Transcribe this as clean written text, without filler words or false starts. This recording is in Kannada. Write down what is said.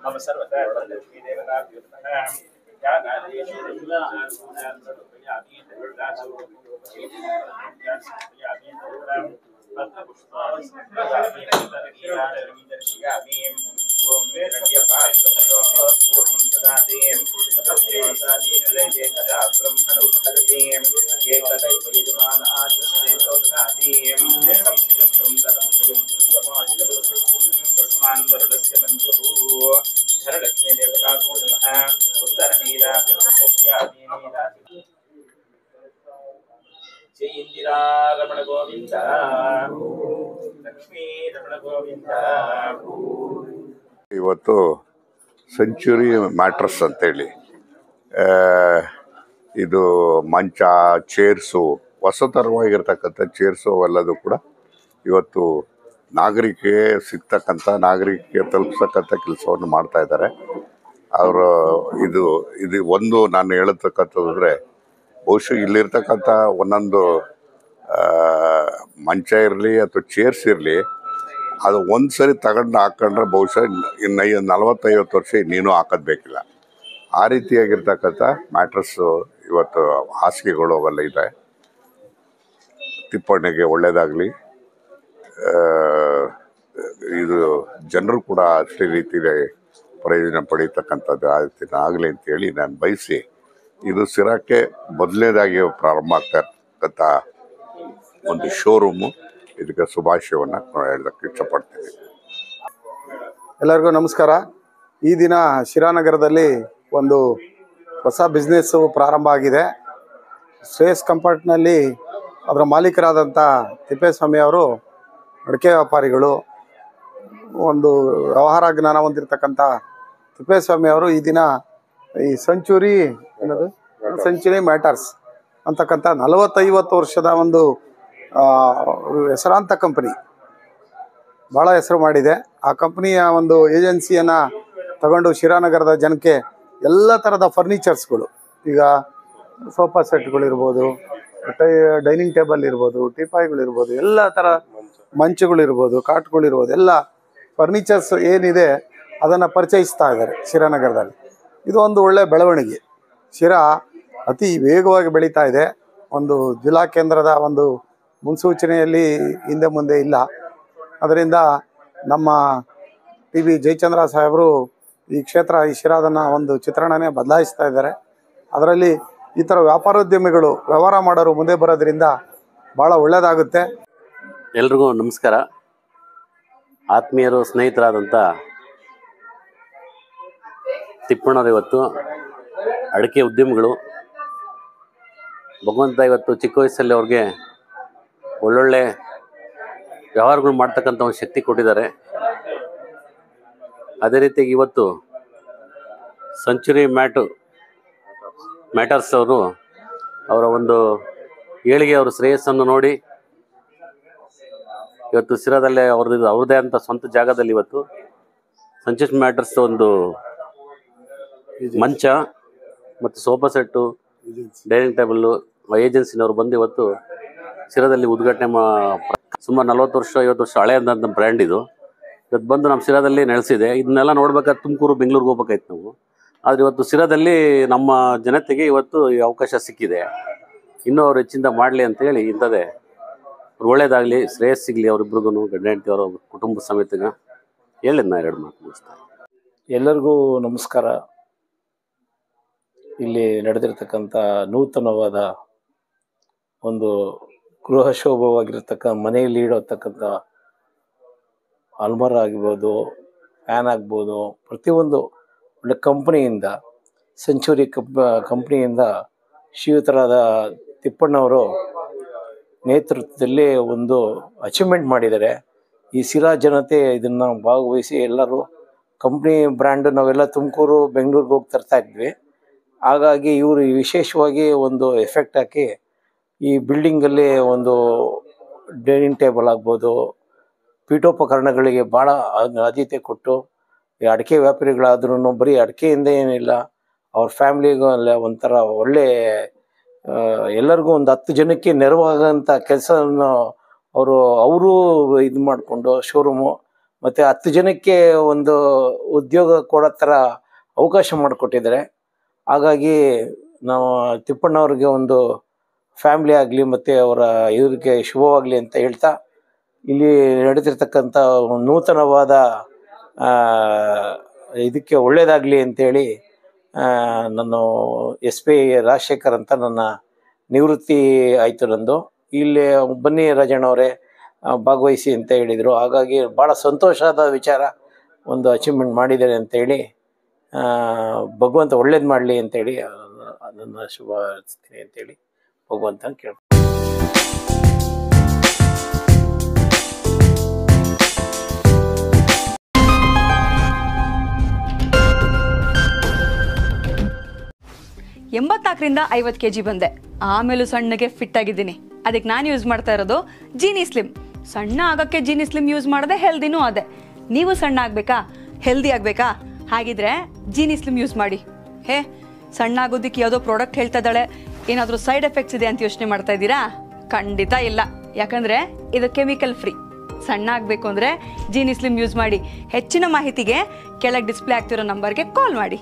मम सर्वदा लक्ष्मी देवता धनलक्ष्मी देवता उत्तर नीरा जय इंदिरा रमण गोविंद लक्ष्मी रमण गोविंद। ಇವತ್ತು ಸೆಂಚುರಿ ಮ್ಯಾಟ್ರಸ್ ಅಂತೇಳಿ ಇದು ಮಂಚ, ಚೇರ್ಸು, ಹೊಸತರವಾಗಿರ್ತಕ್ಕಂಥ ಚೇರ್ಸು ಅವೆಲ್ಲದು ಕೂಡ ಇವತ್ತು ನಾಗರಿಕರಿಗೆ ಸಿಗ್ತಕ್ಕಂಥ, ನಾಗರಿಕರಿಗೆ ತಲುಪಿಸ್ತಕ್ಕಂಥ ಕೆಲಸವನ್ನು ಮಾಡ್ತಾ ಇದ್ದಾರೆ ಅವರು. ಇದು ಒಂದು ನಾನು ಹೇಳತಕ್ಕಂಥದ್ದರೆ, ಬಹುಶಃ ಇಲ್ಲಿರ್ತಕ್ಕಂಥ ಒಂದೊಂದು ಮಂಚ ಇರಲಿ ಅಥವಾ ಚೇರ್ಸ್ ಇರಲಿ, ಅದು ಒಂದು ಸರಿ ತಗೊಂಡು ಹಾಕ್ಕೊಂಡ್ರೆ ಬಹುಶಃ ಇನ್ನು 40-50 ವರ್ಷ ಇನ್ನೇನು ಹಾಕೋದು ಬೇಕಿಲ್ಲ. ಆ ರೀತಿಯಾಗಿರ್ತಕ್ಕಂಥ ಮ್ಯಾಟ್ರಸ್ಸು ಇವತ್ತು ಹಾಸಿಗೆಗಳು ಅವೆಲ್ಲ ಇದೆ. ತಿಪ್ಪಣ್ಣೆಗೆ ಒಳ್ಳೆಯದಾಗಲಿ. ಇದು ಜನರು ಕೂಡ ಅಷ್ಟೇ ರೀತಿಯಲ್ಲಿ ಪ್ರಯೋಜನ ಪಡೀತಕ್ಕಂಥದ್ದು ಆಗಲಿ ಅಂತೇಳಿ ನಾನು ಬಯಸಿ, ಇದು ಸಿರಾಕ್ಕೆ ಮೊದಲನೇದಾಗಿ ಪ್ರಾರಂಭ ಆಗ್ತಾ ಇರ್ತಕ್ಕಂಥ ಒಂದು ಶೋರೂಮು. ಇದಕ್ಕೆ ಶುಭಾಶಯವನ್ನು ಹೇಳೋದಕ್ಕೆ ಇಷ್ಟಪಡ್ತೀನಿ. ಎಲ್ಲರಿಗೂ ನಮಸ್ಕಾರ. ಈ ದಿನ ಶಿರಾನಗರದಲ್ಲಿ ಒಂದು ಹೊಸ ಬಿಸ್ನೆಸ್ಸು ಪ್ರಾರಂಭ ಆಗಿದೆ. ಶ್ರೇಯಸ್ ಕಂಫರ್ಟ್ನಲ್ಲಿ ಅದರ ಮಾಲೀಕರಾದಂಥ ತಿಪ್ಪೇಸ್ವಾಮಿ ಅವರು ಅಡಿಕೆ ವ್ಯಾಪಾರಿಗಳು, ಒಂದು ವ್ಯವಹಾರ ಜ್ಞಾನ ಹೊಂದಿರತಕ್ಕಂಥ ತಿಪ್ಪೇಸ್ವಾಮಿ ಅವರು ಈ ದಿನ ಈ ಸೆಂಚುರಿ ಮ್ಯಾಟರ್ಸ್ ಅಂತಕ್ಕಂಥ 40-50 ವರ್ಷದ ಒಂದು ಹೆಸರಾಂತ ಕಂಪನಿ, ಭಾಳ ಹೆಸರು ಮಾಡಿದೆ. ಆ ಕಂಪ್ನಿಯ ಒಂದು ಏಜೆನ್ಸಿಯನ್ನು ತಗೊಂಡು ಶಿರಾನಗರದ ಜನಕ್ಕೆ ಎಲ್ಲ ಥರದ ಫರ್ನಿಚರ್ಸ್ಗಳು, ಈಗ ಸೋಫಾ ಸೆಟ್ಗಳಿರ್ಬೋದು, ಡೈನಿಂಗ್ ಟೇಬಲ್ ಇರ್ಬೋದು, ಟೀಪಾಯ್ಗಳಿರ್ಬೋದು, ಎಲ್ಲ ಥರ ಮಂಚಗಳಿರ್ಬೋದು, ಕಾಟ್ಗಳಿರ್ಬೋದು, ಎಲ್ಲ ಫರ್ನಿಚರ್ಸ್ ಏನಿದೆ ಅದನ್ನು ಪರಿಚಯಿಸ್ತಾ ಇದ್ದಾರೆ ಶಿರಾನಗರದಲ್ಲಿ. ಇದು ಒಂದು ಒಳ್ಳೆಯ ಬೆಳವಣಿಗೆ. ಶಿರಾ ಅತಿ ವೇಗವಾಗಿ ಬೆಳೀತಾ ಇದೆ. ಒಂದು ಜಿಲ್ಲಾ ಕೇಂದ್ರದ ಒಂದು ಮುನ್ಸೂಚನೆಯಲ್ಲಿ ಹಿಂದೆ ಮುಂದೆ ಇಲ್ಲ. ಅದರಿಂದ ನಮ್ಮ ಟಿ ವಿ ಜಯಚಂದ್ರ ಸಾಹೇಬರು ಈ ಶಿರಾದನ್ನು ಒಂದು ಚಿತ್ರಣನೇ ಬದಲಾಯಿಸ್ತಾ ಇದ್ದಾರೆ. ಅದರಲ್ಲಿ ಈ ಥರ ವ್ಯಾಪಾರೋದ್ಯಮಿಗಳು, ವ್ಯವಹಾರ ಮಾಡೋರು ಮುಂದೆ ಬರೋದ್ರಿಂದ ಭಾಳ ಒಳ್ಳೆಯದಾಗುತ್ತೆ. ಎಲ್ರಿಗೂ ನಮಸ್ಕಾರ. ಆತ್ಮೀಯರು, ಸ್ನೇಹಿತರಾದಂಥ ತಿಪ್ಪಣ್ಣರು ಇವತ್ತು ಅಡಿಕೆ ಉದ್ಯಮಿಗಳು. ಭಗವಂತ ಇವತ್ತು ಚಿಕ್ಕ ವಯಸ್ಸಲ್ಲಿ ಅವ್ರಿಗೆ ಒಳ್ಳೊಳ್ಳೆ ವ್ಯವಹಾರಗಳು ಮಾಡ್ತಕ್ಕಂಥ ಒಂದು ಶಕ್ತಿ ಕೊಟ್ಟಿದ್ದಾರೆ. ಅದೇ ರೀತಿಯಾಗಿ ಇವತ್ತು ಸೆಂಚುರಿ ಮ್ಯಾಟರ್ಸ್ ಅವರು ಅವರ ಒಂದು ಏಳಿಗೆ, ಅವರ ಶ್ರೇಯಸ್ಸನ್ನು ನೋಡಿ ಇವತ್ತು ಸಿರಾದಲ್ಲೇ ಅವ್ರದ್ದೇ ಅಂತ ಸ್ವಂತ ಜಾಗದಲ್ಲಿ ಇವತ್ತು ಸೆಂಚುರಿ ಮ್ಯಾಟರ್ಸ್ ಒಂದು ಮಂಚ ಮತ್ತು ಸೋಫಾ ಸೆಟ್ಟು, ಡೈನಿಂಗ್ ಟೇಬಲ್ಲು ಏಜೆನ್ಸಿನವ್ರು ಬಂದು ಇವತ್ತು ಸಿರಾದಲ್ಲಿ ಉದ್ಘಾಟನೆ ಸುಮಾರು 40 ವರ್ಷ 50 ವರ್ಷ ಹಳೆಯದಂಥ ಬ್ರ್ಯಾಂಡ್ ಇದು. ಇವತ್ತು ಬಂದು ನಮ್ಮ ಸಿರಾದಲ್ಲಿ ನೆಲೆಸಿದೆ. ಇದನ್ನೆಲ್ಲ ನೋಡ್ಬೇಕಾದ್ರೆ ತುಮಕೂರು, ಬೆಂಗಳೂರಿಗೆ ಹೋಗ್ಬೇಕಾಯ್ತು ನಾವು. ಆದರೆ ಇವತ್ತು ಸಿರಾದಲ್ಲಿ ನಮ್ಮ ಜನತೆಗೆ ಇವತ್ತು ಈ ಅವಕಾಶ ಸಿಕ್ಕಿದೆ. ಇನ್ನೂ ಅವ್ರು ಹೆಚ್ಚಿಂದ ಮಾಡಲಿ ಅಂತೇಳಿ ಇಂಥದ್ದೇ ಒಳ್ಳೇದಾಗಲಿ, ಶ್ರೇಯಸ್ ಸಿಗಲಿ ಅವರಿಬ್ರಿಗೂ, ಗಂಡ ಹೆಂಡತಿ ಅವರ ಕುಟುಂಬ ಸಮೇತಗ ಹೇಳಿದ್ ನಾ 2 ಮಾತು ಮುಗಿಸ್ತಾರೆ. ಎಲ್ಲರಿಗೂ ನಮಸ್ಕಾರ. ಇಲ್ಲಿ ನಡೆದಿರ್ತಕ್ಕಂಥ ನೂತನವಾದ ಒಂದು ಗೃಹ ಮನೆಯಲ್ಲಿ ಇಡತಕ್ಕಂಥ ಅಲ್ಮಾರ ಆಗಿರ್ಬೋದು, ಫ್ಯಾನ್ ಆಗ್ಬೋದು, ಪ್ರತಿಯೊಂದು ಒಳ್ಳೆ ಕಂಪ್ನಿಯಿಂದ, ಸೆಂಚುರಿ ಕಂಪ್ನಿಯಿಂದ ಶ್ರೀಯುತರಾದ ತಿಪ್ಪಣ್ಣವರು ನೇತೃತ್ವದಲ್ಲಿ ಒಂದು ಅಚೀವ್ಮೆಂಟ್ ಮಾಡಿದ್ದಾರೆ. ಈ ಸಿರಾ ಜನತೆ ಇದನ್ನು ಭಾಗವಹಿಸಿ ಎಲ್ಲರೂ ಕಂಪ್ನಿ ಬ್ರ್ಯಾಂಡು ನಾವೆಲ್ಲ ತುಮಕೂರು, ಬೆಂಗಳೂರಿಗೆ ಹೋಗಿ ತರ್ತಾ ಇದ್ವಿ. ಹಾಗಾಗಿ ಇವರು ವಿಶೇಷವಾಗಿ ಒಂದು ಎಫೆಕ್ಟ್ ಹಾಕಿ ಈ ಬಿಲ್ಡಿಂಗಲ್ಲಿ ಒಂದು ಡೈನಿಂಗ್ ಟೇಬಲ್ ಆಗ್ಬೋದು, ಪೀಠೋಪಕರಣಗಳಿಗೆ ಭಾಳ ಆದ್ಯತೆ ಕೊಟ್ಟು, ಈ ಅಡಿಕೆ ವ್ಯಾಪಾರಿಗಳಾದ್ರೂ ಬರೀ ಅಡಿಕೆಯಿಂದ ಏನಿಲ್ಲ, ಅವ್ರ ಫ್ಯಾಮ್ಲಿಗೂ ಅಲ್ಲ ಒಂಥರ ಒಳ್ಳೆ ಎಲ್ಲರಿಗೂ ಒಂದು 10 ಜನಕ್ಕೆ ನೆರವಾಗೋಂಥ ಕೆಲಸವನ್ನು ಅವರು ಇದು ಮಾಡಿಕೊಂಡು ಶೋರೂಮು ಮತ್ತು 10 ಜನಕ್ಕೆ ಒಂದು ಉದ್ಯೋಗ ಕೊಡೋ ಥರ ಅವಕಾಶ ಮಾಡಿಕೊಟ್ಟಿದ್ದಾರೆ. ಹಾಗಾಗಿ ನಾವು ತಿಪ್ಪಣ್ಣವ್ರಿಗೆ ಒಂದು ಫ್ಯಾಮ್ಲಿ ಆಗಲಿ ಮತ್ತು ಅವರ ಇವ್ರಿಗೆ ಶುಭವಾಗಲಿ ಅಂತ ಹೇಳ್ತಾ, ಇಲ್ಲಿ ನಡೀತಿರ್ತಕ್ಕಂಥ ನೂತನವಾದ ಇದಕ್ಕೆ ಒಳ್ಳೆಯದಾಗಲಿ ಅಂತೇಳಿ ನಾನು SP ರಾಜಶೇಖರ್ ಅಂತ ನನ್ನ ನಿವೃತ್ತಿ ಆಯಿತು ನಂದು. ಇಲ್ಲಿ ಬನ್ನಿ ರಾಜಣ್ಣವರೇ ಭಾಗವಹಿಸಿ ಅಂತ ಹೇಳಿದರು. ಹಾಗಾಗಿ ಭಾಳ ಸಂತೋಷದ ವಿಚಾರ, ಒಂದು ಅಚೀವ್ಮೆಂಟ್ ಮಾಡಿದ್ದಾರೆ ಅಂತೇಳಿ, ಭಗವಂತ ಒಳ್ಳೇದು ಮಾಡಲಿ ಅಂತೇಳಿ ನನ್ನ ಶುಭ ಹಾರೈಸ್ತೀನಿ ಅಂತೇಳಿ ಭಗವಂತ ಕೇಳ್ತೀನಿ. ಎಂಬತ್ನಾಲ್ಕರಿಂದ 50 kg ಬಂದೆ. ಆಮೇಲೂ ಸಣ್ಣಗೆ ಫಿಟ್ ಆಗಿದ್ದೀನಿ. ಅದಕ್ಕೆ ನಾನು ಯೂಸ್ ಮಾಡ್ತಾ ಇರೋದು ಜೀನಿ ಸ್ಲಿಮ್. ಸಣ್ಣ ಆಗೋಕ್ಕೆ ಜೀನಿ ಸ್ಲಿಮ್ ಯೂಸ್ ಮಾಡಿದೆ, ಹೆಲ್ದಿನೂ ಅದೇ. ನೀವು ಸಣ್ಣ ಆಗಬೇಕಾ, ಹೆಲ್ದಿ ಆಗಬೇಕಾ? ಹಾಗಿದ್ರೆ ಜೀನಿ ಸ್ಲಿಮ್ ಯೂಸ್ ಮಾಡಿ. ಸಣ್ಣ ಆಗೋದಕ್ಕೆ ಯಾವುದೋ ಪ್ರಾಡಕ್ಟ್ ಹೇಳ್ತಾ ಇದ್ದಾಳೆ, ಏನಾದರೂ ಸೈಡ್ ಎಫೆಕ್ಟ್ಸ್ ಇದೆ ಅಂತ ಯೋಚನೆ ಮಾಡ್ತಾ ಇದ್ದೀರಾ? ಖಂಡಿತ ಇಲ್ಲ. ಯಾಕಂದರೆ ಇದು ಕೆಮಿಕಲ್ ಫ್ರೀ. ಸಣ್ಣ ಆಗಬೇಕು ಅಂದರೆ ಜೀನಿ ಸ್ಲಿಮ್ ಯೂಸ್ ಮಾಡಿ. ಹೆಚ್ಚಿನ ಮಾಹಿತಿಗೆ ಕೆಳಗೆ ಡಿಸ್ಪ್ಲೇ ಆಗ್ತಿರೋ ನಂಬರ್ಗೆ ಕಾಲ್ ಮಾಡಿ.